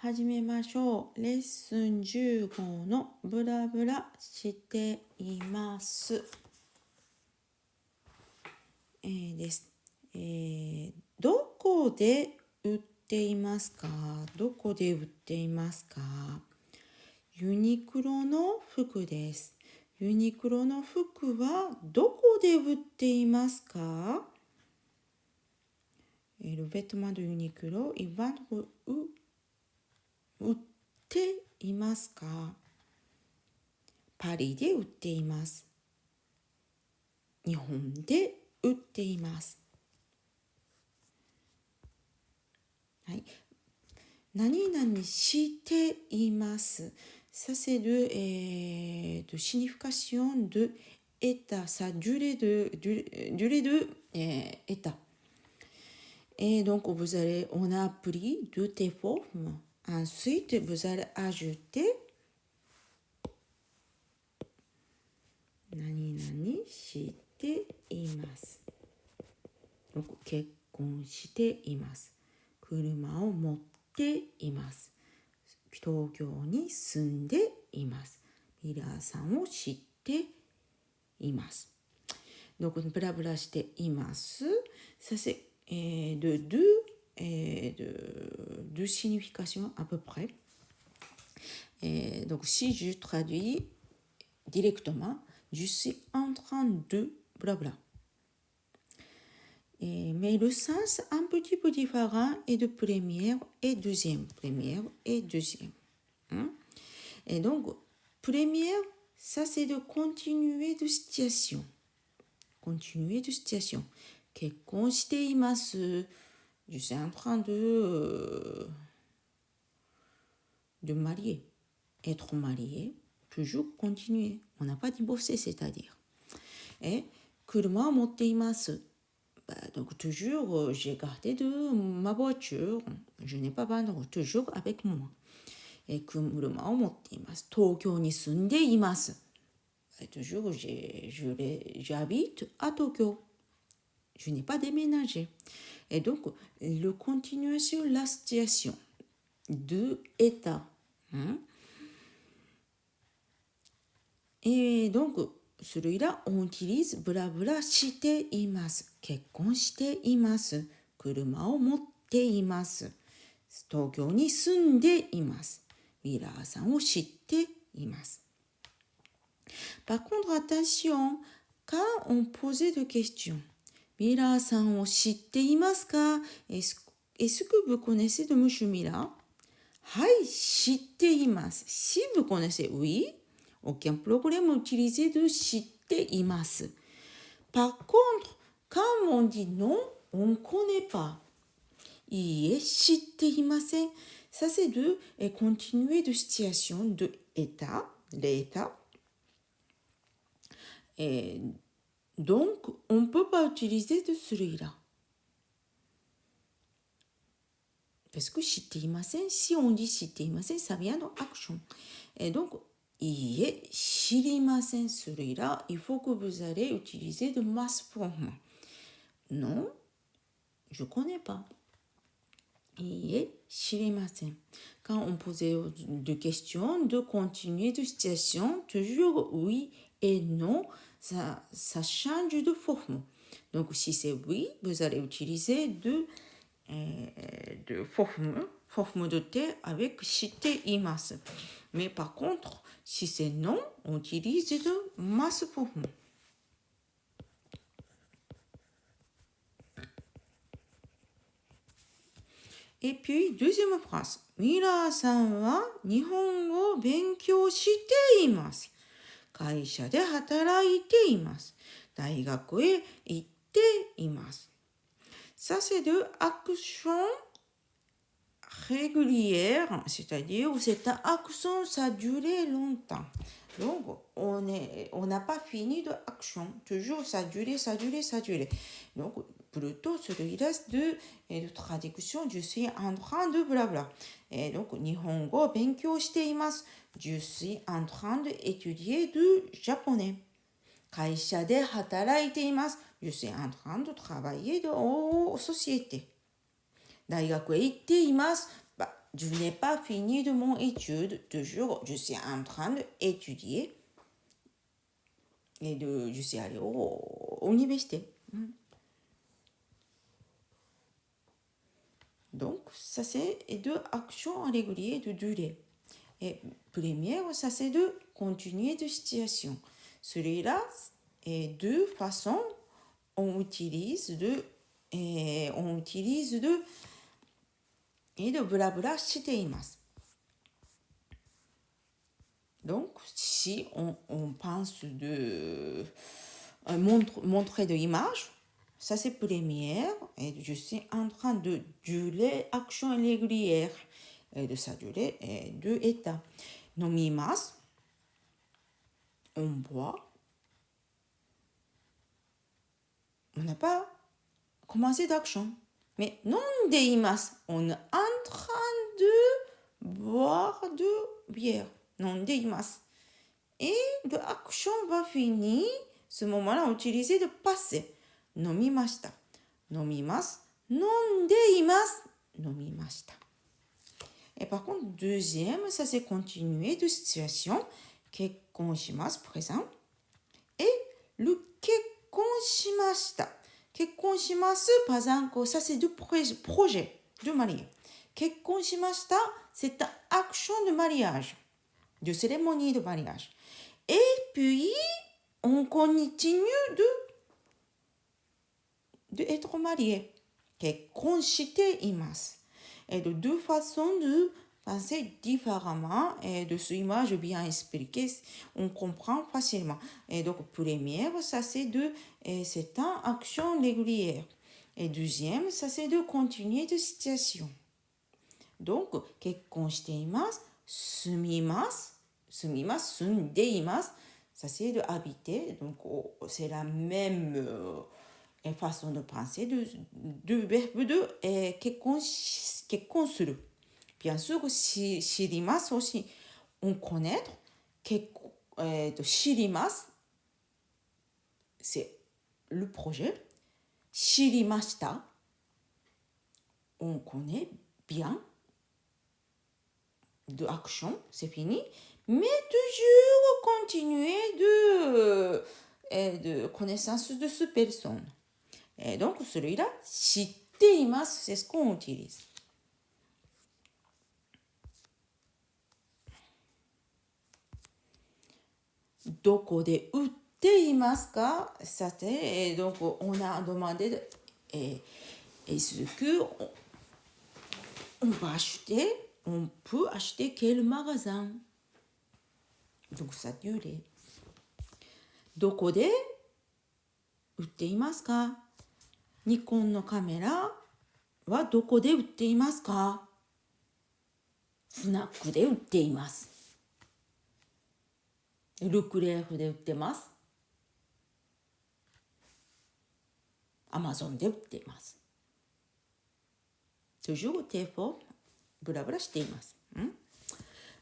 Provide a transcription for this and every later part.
始めましょう。レッスン15のブラブラしています。です。どこで売っていますか？どこで売っていますか？ユニクロの服です。ユニクロの服はどこで売っていますか？Le vêtement de Uniqlo est vendre où? 売っていますか？パリで売っています。日本で売っています。はい。何々しています。Ça c'est de signification de état, sa durée de état. Et donc on a pris deux formes. Ensuite, vous allez ajouter 何々しています。結婚しています。車を持っています。東京に住んでいます。ミラーさんを知っています。Donc, ブラブラしています。Ça c'est de deux significations à peu près. Donc, si je traduis directement, je suis en train de blabla. Mais le sens un petit peu différent est de première et deuxième. Première et deuxième. Et donc, première, ça c'est de continuer de situation. Continuer de situation. 結婚しています。Je suis en train de marier. Être marié, toujours continuer. On n'a pas divorcé, c'est-à-dire. Et 車を持っています。Donc toujours, j'ai gardé de ma voiture. Je n'ai pas vendre toujours avec moi. Et 車を持っています。東京に住んでいます。Toujours, j'habite à Tokyo. Je n'ai pas déménagé. Et donc, le continuer sur la situation de état. Et donc, celui-là, on utilise ブラブラしています。結婚しています。車を持っています。東京に住んでいます。ミラーさんを知っています。Par contre, attention, quand on posait des questions, ミラーさんを知っていますか？ Est-ce que vous connaissez de Monsieur Mira? はい、知っています。Si vous connaissez, oui, aucun problème, utilisez de 知っています。Par contre, quand on dit non, on ne connaît pas. いいえ、知っていません。Ça, c'est de continuer de situation, de état, l'état. Et donc, on ne peut pas utiliser de celui-là. Parce que 知っていません, si on dit 知っていません, ça vient de action. Et donc, いいえ、知りません, celui-là, il faut que vous allez utiliser de masse forme. Non, je ne connais pas. いいえ、知りません. Quand on posait des questions, de continuer de situation, toujours oui et non, ça change de forme. Donc, si c'est oui, vous allez utiliser de forme de T avec 知っています. Mais par contre, si c'est non, on utilise de masse forme. Et puis, deuxième phrase. ミラーさんは日本語を勉強しています。会社で働いています。大学へ行っています。Ça, c'est de action régulière, c'est-à-dire cette action, ça durait longtemps. Donc, on n'a pas fini de action. Toujours, ça durait. Donc, plutôt celui-là de traduction, je suis en train de blabla. Et donc, 日本語を勉強しています。Je suis en train d'étudier du japonais. 会社で働いています。Je suis en train de travailler aux sociétés. 大学へ行っています。Je n'ai pas fini de mon étude. Toujours, je suis en train d'étudier. Et je suis allé au université. Donc, ça c'est deux actions régulières de durée. Et première, ça c'est de continuer de situation. Celui-là, est deux façons on utilise de et de blabla しています。Donc, si on pense de montrer de l'image, ça c'est première, et je suis en train de durer action régulière, et de sa durée et deux états. 飲みます、on boit, on n'a pas commencé d'action. Mais 飲んでいます、on est en train de boire de bière. 飲んでいます。Et l'action va finir, ce moment-là, on utilise de passé. 飲みました。飲みます。飲んでいます。飲みました。Et par contre, deuxième, ça c'est continuer de situation. 結婚します、présent. Et le 結婚しました。結婚します、pas encore. Ça c'est du projet de mariage. 結婚しました、c'est une action de mariage, de cérémonie de mariage. Et puis, on continue de être marié. 結婚しています。Et de deux façons de penser différemment et de ce image bien expliquée, on comprend facilement. Et donc, première, ça c'est c'est une action régulière. Et deuxième, ça c'est de continuer de situation. Donc, 結婚しています。住みます。住みます。住んでいます。Ça c'est de habiter. Donc, c'est la même façon de penser de verbe de 結婚する。Bien sûr, 知りますaussi. On connaître. 知ります。C'est le projet. 知りました。On connaît bien. De action, c'est fini. Mais toujours continuer de connaissance de cette personne. Et donc, celui-là, 知っています, c'est ce qu'on utilise. « どこで売っていますか?» Ça c'est, donc on a demandé est-ce que on va acheter, on peut acheter quel magasin? Donc ça durée. どこで売っていますか？ニコンのカメラはどこで売っていますか？フナックで売っています。ルクレーフで売ってます。アマゾンで売っています。toujours des fois ブラブラしています。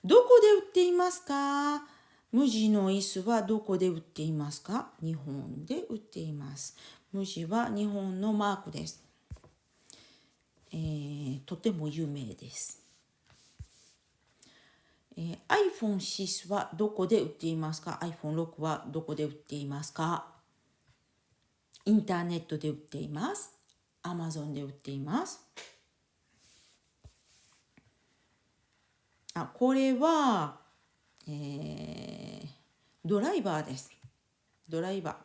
どこで売っていますか？無地の椅子はどこで売っていますか？日本で売っています。無地は日本のマークです。とても有名です。iPhone6 はどこで売っていますか？ iPhone6 はどこで売っていますか？インターネットで売っています。Amazon で売っています。これは、ドライバーです。ドライバ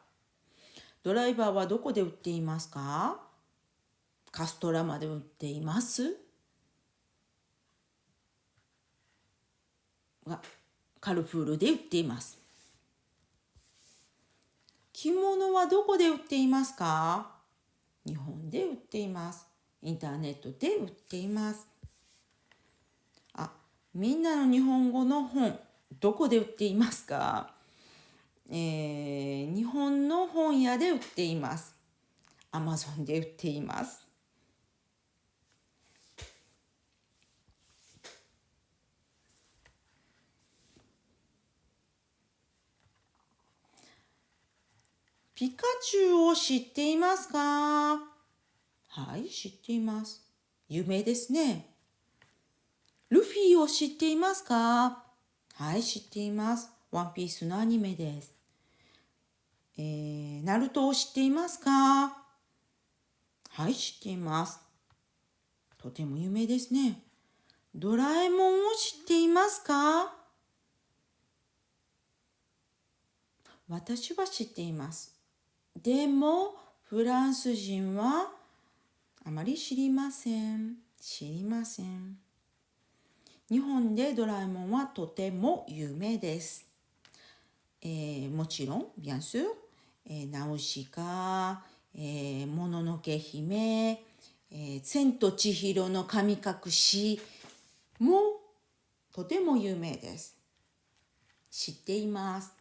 ーはどこで売っていますか？カストラまで売っています。カルフールで売っています。着物はどこで売っていますか？日本で売っています。インターネットで売っています。みんなの日本語の本、どこで売っていますか？日本の本屋で売っています。Amazon で売っています。ピカチュウを知っていますか？はい、知っています。有名ですね。ルを知っていますか？はい、知っています。ワンピースのアニメです。ナルトを知っていますか？はい、知っています。とても有名ですね。ドラえもんを知っていますか？私は知っています。でも、フランス人はあまり知りません。知りません。日本でドラえもんはとても有名です。もちろん、bien sûr、ナウシカ、もののけ姫、千と千尋の神隠しもとても有名です。知っています。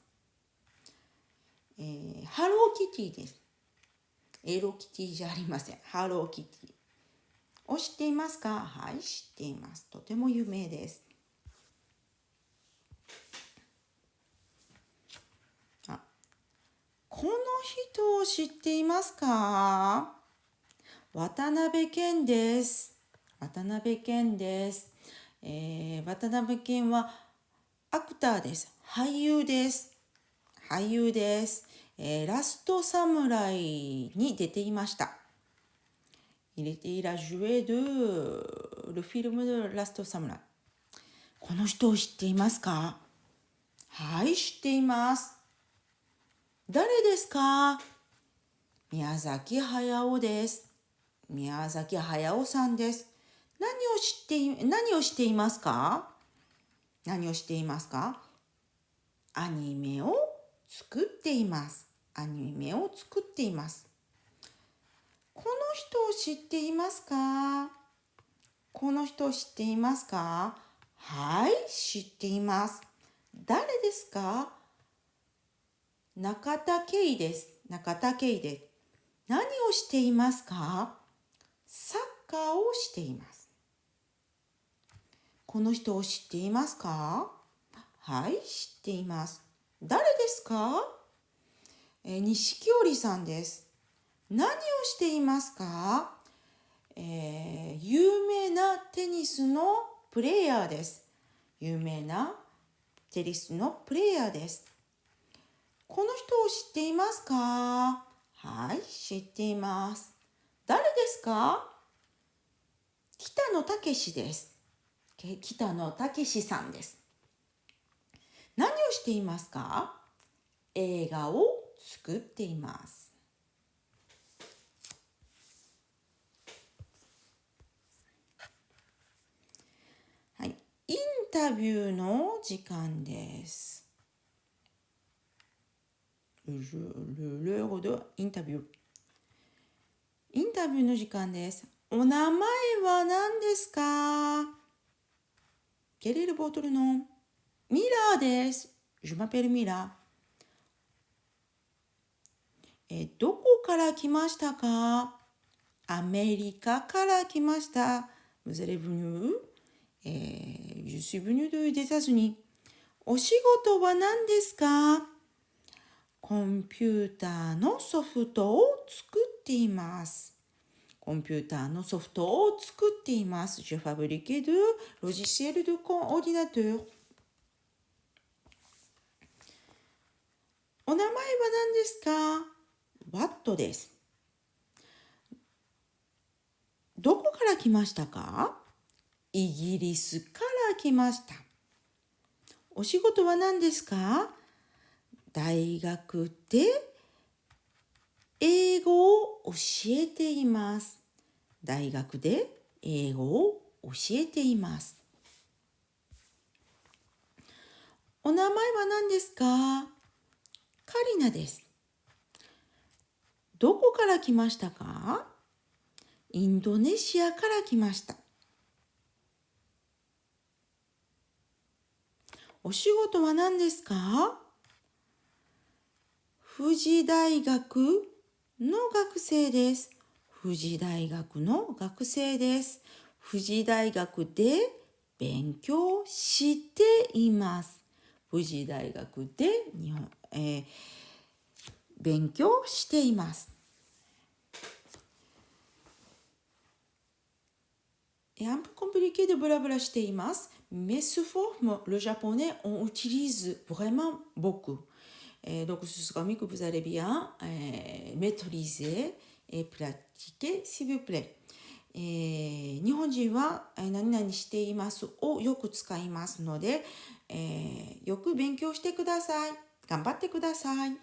ハローキティです。エロキティじゃありません。ハローキティを知っていますか？はい、知っています。とても有名です。この人を知っていますか？渡辺謙です。渡辺謙です。渡辺謙はアクターです。俳優です。俳優です。ラストサムライに出ていました。Il a joué le film de Last Samurai。この人を知っていますか？はい、知っています。誰ですか？宮崎駿です。宮崎駿さんです。何をしていますか？何をしていますか？アニメを作っています。アニメを作っています。この人を知っていますか？この人を知っていますか？はい、知っています。誰ですか？中田圭です。中田圭です。何をしていますか？サッカーをしています。この人を知っていますか？はい、知っています。誰ですか？錦織さんです。何をしていますか？有名なテニスのプレイヤーです。有名なテニスのプレイヤーです。この人を知っていますか？はい、知っています。誰ですか？北野武です。北野武さんです。何をしていますか？映画を作っています。はい、インタビューの時間です。l'heure de interview。インタビューの時間です。お名前は何ですか？quel est votre nom？ミラーです。Je m'appelle ミラー。どこから来ましたか？アメリカから来ました。Vous êtes venu？Je suis venu des États-Unis。お仕事は何ですか？コンピューターのソフトを作っています。コンピューターのソフトを作っています。Je fabrique de logiciels de ordinateur。お名前は何ですか？ワットです。どこから来ましたか？イギリスから来ました。お仕事は何ですか？大学で英語を教えています。大学で英語を教えています。お名前は何ですか？カリナです。どこから来ましたか？インドネシアから来ました。お仕事は何ですか？富士大学の学生です。富士大学の学生です。富士大学で勉強しています。富士大学で勉強しています。un peu compliqué de ブラブラしています。Mais ce forme, le japonais, on utilise vraiment beaucoup. Donc, ce sera mieux que vous allez bien maîtriser et pratiquer, s'il vous plaît. 日本人は何々していますをよく使いますので、よく勉強してください。頑張ってください。